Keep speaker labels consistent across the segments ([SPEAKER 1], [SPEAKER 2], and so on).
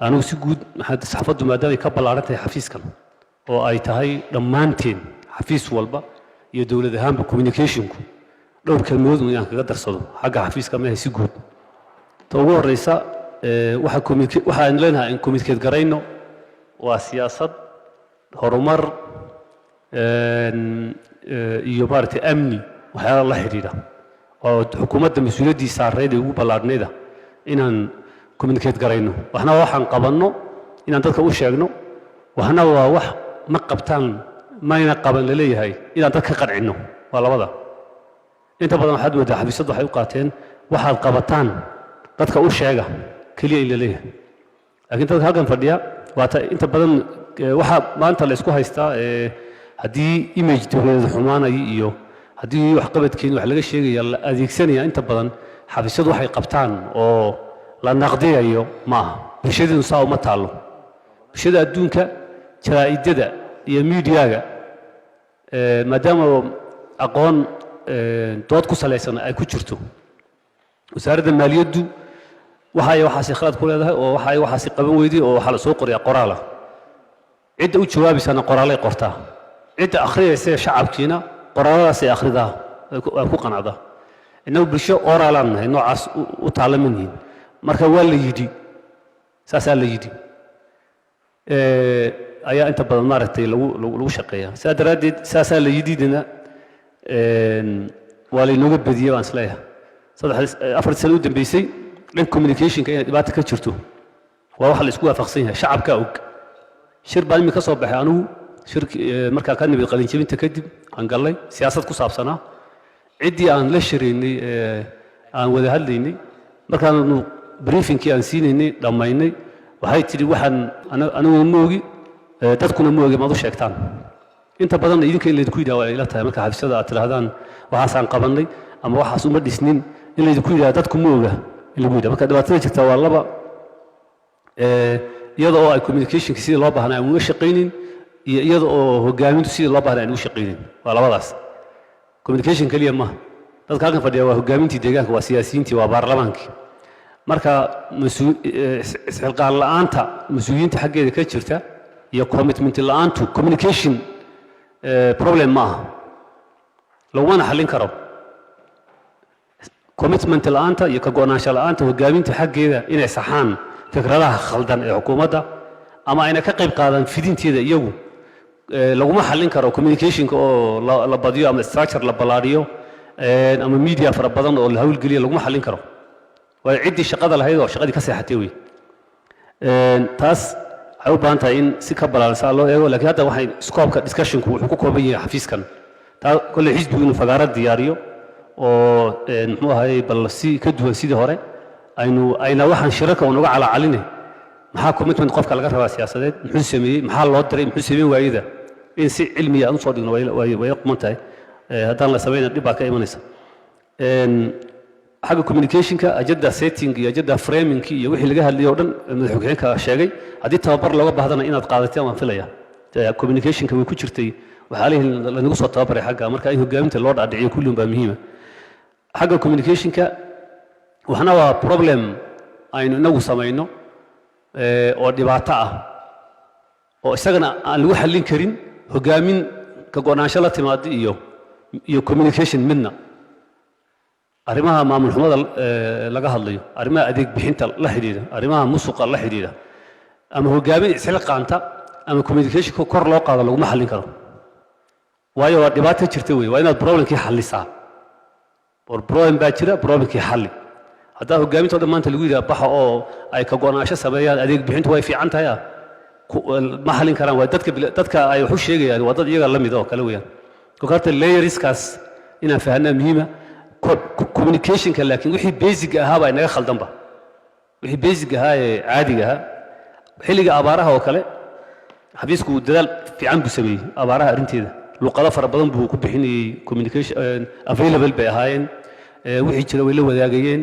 [SPEAKER 1] أنا سجود حد صحفت ما دام يكبل عرضه حفيز كان أو أي تهاي لمانتين حفيز والبا يدول ذهان بكوميونيكيشن لو كلمات من يعني قدر صدق حاجة حفيز كمان هي سجود توقع الرئيسة واحد لنا إن كوميونيكيت جرينه وسياسة هرمر يبارت أمني وحياة الله حريرة وحكومة المسؤولية دي ساريدة وبلادنا ده إن كوميونيكيت جرينه وإحنا واحد قبلنا إن أنتك وشجنه وإحنا واحد نقبتان ما ينقبل للي هاي إن أنتك قرعنه ولا وضع أنت بدل حد وده حبي صدق حيوقاتين واحد قبتان dadka u sheega kaliya ila leeyahay laakiin dadka halkan fadhiya waata inta badan waxa maanta la isku haystaa hadii image dawladda xumaanay iyo hadii wax qabadkeen wax laga sheegaya la adeegsanaya inta badan xafiisyadu waxay qabtaan oo la naqdiyayo maaha bulshadu saa uma taalo bulshada adduunka jaraa'idada iyo meediyaga maadaama aqoon dood ku salaysan ay ku jirto wasaaradda maaliyaddu waxaasi khalad ku leedahay oo waxaasi qaban weydii oo waxa la soo qoriyaa qoraala cidda u jawaabaysana qoraalay qortaa cidda akhriyaysa shacabkiina qoraaladaas ay akhridaa ay ku qanacdaa innagu bulsho oraalaan nahay noocaas u taalamanyihiin marka waa la yidhi saasaa la yidhi ayaa inta badan maaragtay lagu shaqeeyaa saa daraaddeed saasaa la yidhidina waa laynooga badiyey baan isleeyahay afar sano u dambeysay dhanka communicationka inay dhibaato ka jirto waa waxa la isku waafaqsan yahay shacabka og shir baan imika soo baxay anigu shirki markaa ka nimid qalin jabinta kadib aan galay siyaasad ku saabsanaa ciddii aan la shiraynay aan wada hadlaynay markaanu briefingkii aan siinaynay dhammaynay waxay tidhi waxaan anigu moogi dadkuna moogi maad u sheegtaan inta badan idinka in laydinku yidhaha waa ila tahay marka xafiisyada aad tidhaahdaan waxaasaan qabannay ama waxaas uma dhisnin in laydinku yidhaha dadku ma oga in lagu yidhaha marka dhibaatada jirta waa laba iyada oo ay communicationka sidii loo baahnaa aan uga shaqaynin iyo iyada oo hogaamintu sidii loo baahnaa aan uga shaqaynin waa labadaas communication keliya maaha dadka halkan fadhiya waa hogaamintii deegaanka waa siyaasiyiintii waa baarlamaankii marka isxilqaan la'aanta mas-uuliyiinta xaggeeda ka jirta iyo commitment la'aantu communication problem ma aha lagumana xallin karo commitment la'aanta iyo ka go'naansho la'aanta hogaaminta xaggeeda inay saxaan fikradaha khaldan ee xukuumadda ama ayna ka qayb qaadan fidinteeda iyagu laguma xallin karo communicationka oo la badiyo ama structure la ballaariyo ama media fara badan oo la hawlgeliyo laguma xallin karo waayo ciddii shaqada lahayd oo shaqadii ka seexatay wey taas waxay u baahan tahay in si ka ballaaransaa loo eego laakiin hadda waxay scope-ka discussionku wuxuu ku kooban yahay xafiiskan taa kolley xisbigu inuu fagaaro diyaariyo oo muxuu ahaayey bal si ka duwan sidii hore ayna waxaan shirarka unaga calaacaline maxaa commitment qofka laga rabaa siyaasadeed muxuu sameeyey maxaa loo diray muxuu sameyn waayida in si cilmiya aan usoo dhigno way quman tahay haddaan la samayna dhib baa ka imanaysa xagga communicationka ajada setting iyo ajada framing iyo wixii laga hadlayay oo dhan madaxweynaha sheegay haddii tababar looga baahdana inaad qaadateen waan filaya communicationka way ku jirtay waxaa lanagu soo tababaray xagga marka in hogaaminta loo dhaadhiciyo kulluun baa muhiima xagga communicationka waxna waa problem aynu inagu samayno oo dhibaato ah oo isagana aan lagu xallin karin hogaamin ka go'naansho la timaado iyo communication midna arrimaha maamul xumada laga hadlayo arrimaha adeeg bixinta la xidhiidha arrimaha musuqa la xidhiidha ama hogaamin isxilqaanta ama communicationka kor loo qaado laguma xallin karo waayo waa dhibaato jirta wey waa inaad problemkii xallisaa or problem baa jira problemkii xalli haddaa hogaaminta oo dhan maanta lagu yidhaha baxa oo ay ka go'naansho sameeyaan adeeg bixintu way fiican tahay ma xallin karaan waa dadka ay wax u sheegayaan waa dad iyaga la mid oo kale weeyaan kolka horta layeriskaas inaan fahanaa muhiima communicationka laakiin wixii basic ahaa baa inaga khaldanba wixii basic ahaa ee caadiga ahaa xilliga abaaraha oo kale xafiisku dadaal fiican buu sameeyey abaaraha arrinteeda luqado fara badan buu ku bixinayey communication available bay ahaayeen wixii jira way la wadaagayeen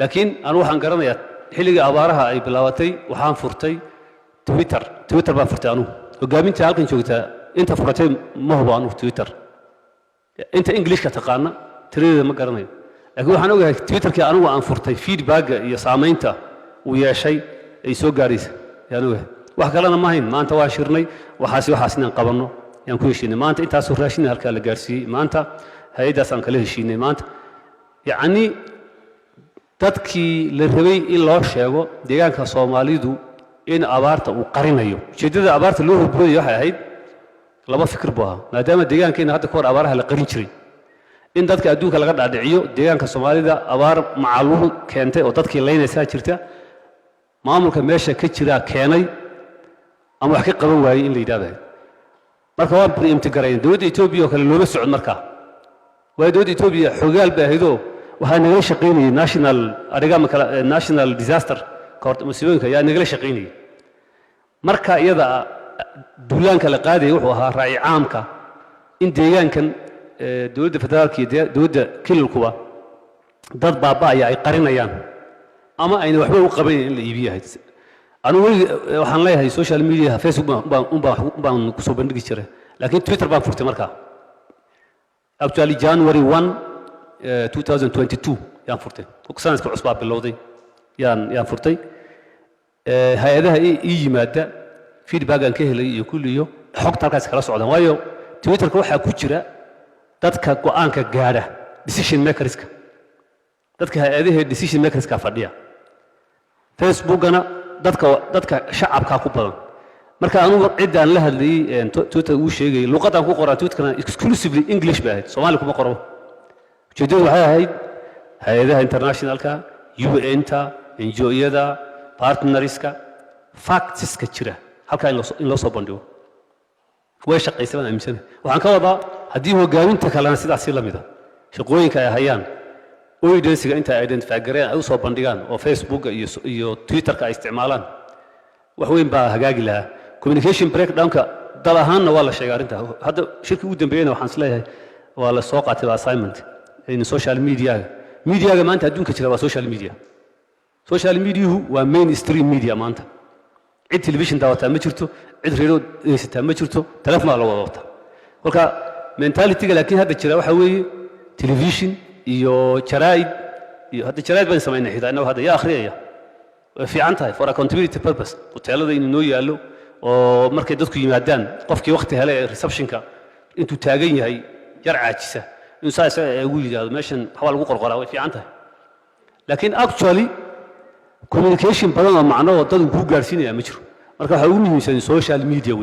[SPEAKER 1] laakiin anu waxaan garanayaa xilliga abaaraha ay bilaabatay waxaan furtay twitter baan furtay anugu hogaaminta halkan joogtaa inta furatay ma hubo anugu twitter inta englishka taqaana tiradeeda ma garanayo laakiin waxaan ogahay twitterkii anigu aan furtay feedbacka iyo saamaynta وياشي أي سو جاريس يعني وحكلنا ما هين ما أنت واشرني وحاسين قبلنا يعني كل شيء ما أنت سراشين هالكلام جارسي ما أنت هيدا سانكله شيء ما أنت يعني dadkii la rabay in loo sheego deegaanka Soomaalidu in abaarta uu qarinayo jeedada abaarta loo hubiyay waxay ahayd laba fikir baa maadaama deegaankeena hadda koor abaaraha la qarin jiray in dadka adduunka laga dhaadhiciyo deegaanka Soomaalida abaar macaluhu keentay oo dadkii leynaysa jirta maamulka meesha ka jira keenay ama wax ka qaban waayay in la yiraahdo marka waa imtixaan dawladda Itoobiya oo kale looga socod marka waa dawladda Itoobiya xogaal baahido waxaa nagala shaqeynayay national disaster musiibooyinka ayaa nagala shaqeynayay marka iyada duulaanka la qaaday wuxuu ahaa raaci caamka in deegaankan dawladda federaalka iyo dawladda kililkuba dad baaba'aya ay qarinayaan ama ayna waxba u qabanayeen in la iibiyahay anigu waxaan leeyahay social media Facebook baan ku soo bandhigi jiray laakiin Twitter baan furtay markaa actually January 1 2022 yaan furtay sanadka cusbaa bilowday yaan furtay hay'adaha ii yimaada feedback aan ka helay iyo kulliyo xogta halkaas kala socdaan waayo Twitterka waxa ku jira dadka go'aanka gaara decision makerska dadka hay'adaha decision makerska fadhiya Facebookana dadka shacabka ku badan marka anigu cid aan la hadlayay Twitter uu sheegay luqadan ku qoraa Twitterkana exclusively English baa ahayd Soomaali kuma qoro ujeedadu waxay ahayd hay'adaha internationalka UN-ta NGO-yada partnerska factska jira halka in loo soo bandhigo way shaqaysan aaminsan waxaan ka wadaa haddii hogaaminta kalena sidaas la mid ah shaqooyinka ay hayaan oo idinsiga inta ay identify gareen ay u soo bandhigaan oo Facebook iyo Twitter-ka ay isticmaalaan wax weyn baa hagaagi lahaa communication breakdown-ka dal ahaanna waa la sheegay arinta hadda shirkii ugu dambeeyayna waxaan isleeyahay waa la soo qaatay assignment in social media maanta adduunka jira waa social media waa mainstream media maanta cid television daawata ma jirto cid radio deysata ma jirto telefoon la wada wata kolka mentality-ga laakiin hadda jira waxa weeye television iyo jaraa'id iyo hadda jaraa'id baan sameynay xitaa inuu hadda yaa akhriyaya fiican tahay for accountability purpose hoteelada in noo yaalo oo markay dadku yimaadaan qofkii waqti hele reception-ka intuu taagan yahay yar caajisa inuu saas ugu yiraahdo meeshan waxa lagu qorqoraa way fiican tahay laakiin actually communication badan oo macno oo dad ku gaarsiinaya ma jiro marka waxa ugu muhiimsan social media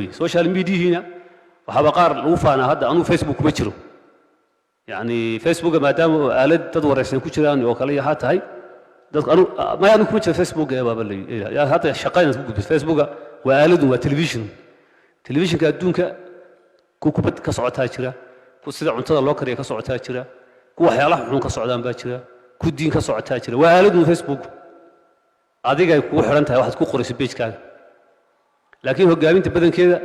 [SPEAKER 1] waxa qaar lagu faana hadda anu Facebook ma jiro yani Facebook maadaama aalad dad waraysan ku jiraan oo kale yaha tahay dad anu ma yaanu ku jiro Facebook ee baaba leeyahay ya hadda shaqayn ku gudbis Facebook waa aalad waa television-ka adduunka ku kubad ka socotaa jira ku sida cuntada loo kariyo ka socotaa jira ku waxyaalaha xun ka socdaan baa jira ku diin ka socotaa jira waa aaladu Facebook adiga ay ku xiran tahay waxaad ku qorayso page-kaaga laakiin hogaaminta badankeeda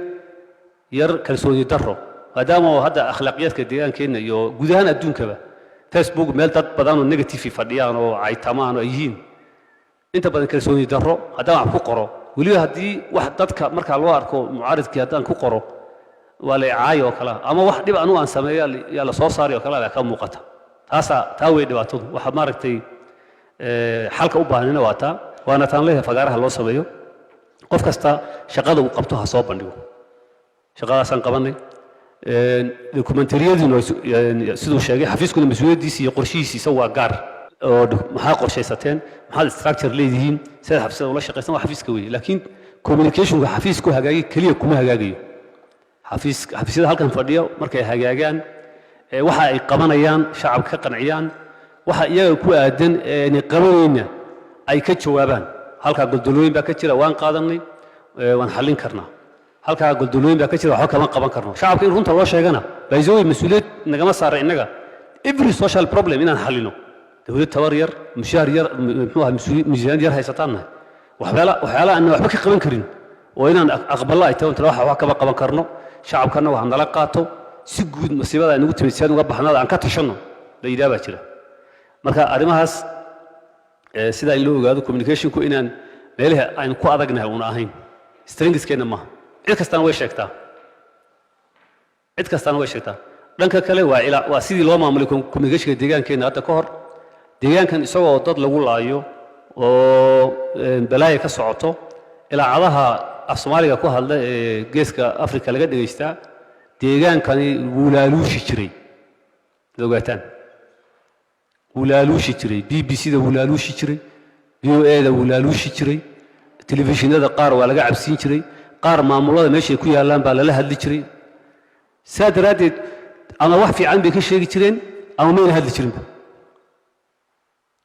[SPEAKER 1] yar kalsooni darro maadaama hadda akhlaaqiyadka deegaankeena iyo guud ahaan adduunkaba Facebook meel dad badan oo negative fadhiyaan oo ay tamaan oo yihiin inta badan kalsooni darro haddaan wax ku qoro waliba haddii wax dadka marka loo arko mucaaridkii haddaan ku qoro wala caayo kala ama wax dhib anu aan sameeyo yaa la soo saaray oo kala ka muuqata taa way dhibaatadu waxa maaragtay xalka u baahanina waa taa waana taan leeyahay fagaaraha loo sameeyo qof kasta shaqada uu qabto ha soo bandhigo shaqadaasaan qabanay dokumentariyaduna siduu sheegay xafiiskuna mas'uuliyadiisa iyo qorshihiisa waa gaar oo maxaa qorshaysateen maxaa structure leedihiin sida xafiiska ula shaqeysan waa xafiiska weeye laakiin communication-ka xafiisku hagaagi kaliya kuma hagaagayo xafiisyada halkan fadhiyo markay hagaagaan waxa ay qabanayaan shacabka ka qanciyaan waxa iyaga ku aadan ee qabanayna ay ka jawaabaan halka goldolooyin baa ka jira waan qaadanay waan xallin karnaa halka goldolooyin baa ka jira waxa kama qaban karno shacabka in runta loo sheegana bayzooy mas'uuliyad nagama saara inaga every social problem inaan xallino dawlad tawar yar mushaar yar muxuu ahaa miisaan yar haysataanna waxyaala aan waxba ka qaban karin oo inaan aqbalno ay tahay wax kama qaban karno shacabkana waxa nala qaato si guud masiibada ay nagu timid si uga baxnada aan ka tashano la yiraahdo jira marka arimahaas sida in loo ogaado communication-ku inaan meelaha aan ku adagnahay una ahayn stringiskeenna ma cid kastana way sheegtaa dhanka kale waa sidii loo maamulay communication-ka deegaankeenna hadda ka hor deegaankan isagoo dad lagu laayo oo balaaya ka socoto ilaacadaha Soomaaliga ku hadla ee geeska Afrika laga dhageystaa deegaankani wulaaluushi jiray dogaataan wulaaluushi jiray BBC-da wulaaluushi jiray VOA-da wulaaluushi jiray telefishinada qaar waa laga cabsiin jiray qaar maamulada meesha ku yaalaan baa lala hadli jiray saadaradeed ama wax fiican bay ka sheegi jireen ama ma hadli jirin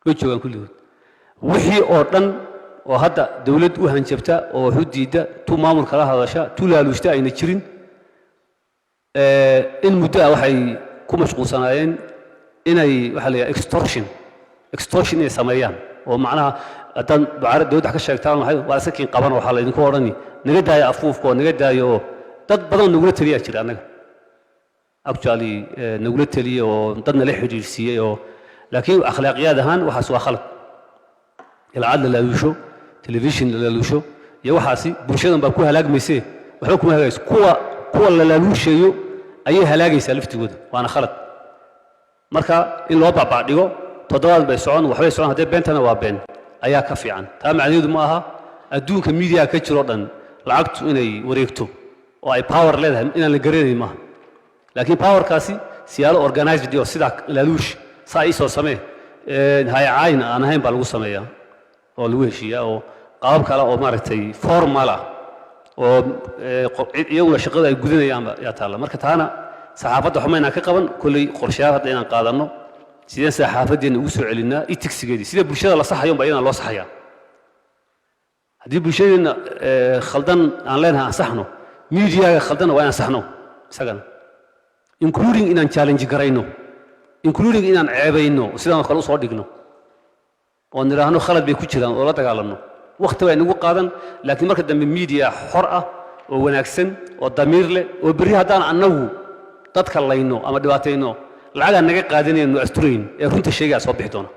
[SPEAKER 1] way joogan kulligood wixii oo dhan oo hadda dawlad u hanjabta oo xudiida tu maamul kala hadasha tu laaluushta ayna jirin in muddo waxay ku mashquulsanaayeen inay waxa la extortion ay sameeyaan oo macnaha haddaan dowladda ka sheegtaan waa sakiin qaban waxaa la idinku odhani naga daayo afuufka oo naga daayo oo dad badan nagula taliyaa jira annaga actually nagula taliya oo dadna la xidhiirsiiyey oo laakiin akhlaaqiyad ahaan waxaas waa khalad ilcad la laaluusho telefishin la laaluusho iyo waxaasi bulshadan baa ku halaagmaysay waxba kuma hagaagayso kuwa la laaluushayo ayay halaagaysaa laftigooda waana khalad marka in loo baabacdhigo toddobaad bay socon waxbay socon haddii beentana waa been ayaa ka fiican taa macnaheedu ma aha adduunka media ka jiro dhan lacagtu inay wareegto oo ay power leedahay inaan la garanayn maaha laakiin powerkaasi siyaalo organized iyo sida laaluush saa ay soo samee hay'ayn aan ahayn baa lagu sameeyaa oo lagu heshiiyaa oo qaab kale oo maaragtay formal ah oo iyaguna shaqada ay gudanayaan yaa taala marka taana saxaafadda xumayna ka qaban kulli qorshayaal hadda inaan qaadano sideen saxaafadeena ugu soo celinaa itiksigeedii sida bulshada la saxayo baa inaan loo saxayaa haddii bulshadeena khaldan aan leenahay aan saxno media-ga khaldan waa inaan saxno isagana including inaan challenge garayno including inaan ceebayno sidaan kale u soo dhigno oo niraahno khalad bay ku jiraan oo la dagaalanno waqti way nagu qaadan laakiin marka dambe media xor ah oo wanaagsan oo damiir leh oo bari haddaan annagu dadka layno ama dhibaatayno lacag naga qaadanayno asturayn ee runta sheegaya soo bixi doona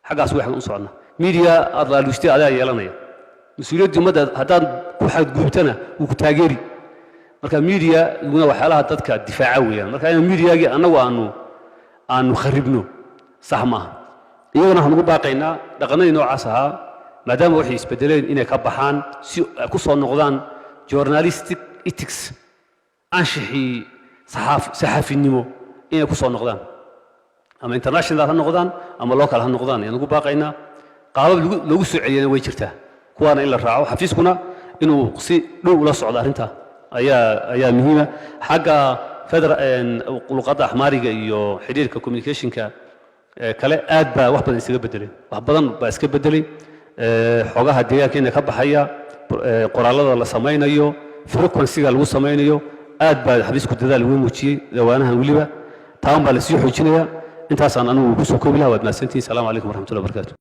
[SPEAKER 1] xagaas waxaan u soconnaa media adlaaluustay adaa yeelanaya mas'uuliyadda ummadda haddaan ku xadgudubtana wuu ku taageeri marka media iguna waxyaalaha dadka difaaca weeyaan marka in media-gii annagu aanu kharibno sax maaha iyagana waxaan ugu baaqaynaa dhaqanadii noocaas ahaa maadaama waxay isbedeleen inay ka baxaan si ku soo noqdaan journalistic ethics anshixii saxaafinimo inay ku soo noqdaan ama international ha noqdaan ama local ha noqdaan ayaan ugu baaqaynaa qaabab lagu soo celiyana way jirtaa kuwaana in la raaco xafiiskuna inuu si dhow ula socdo arrinta ayaa muhiima xagga luqadda axmaariga iyo xidhiirka communicationka kale aad baa wax badan isaga bedeleen wax badan baa iska bedelay xogaha deegaankeena ka baxaya qoraallada la samaynayo frequency-ga lagu samaynayo aad baa xafiisku dadaal ugu muujiyey dawaanahan weliba taan baa la sii xoojinayaa intaasaan anigu ku soo koobi lahaa waad mahadsantihiin salaamu calaykum waraxmatullahi wabarakaatu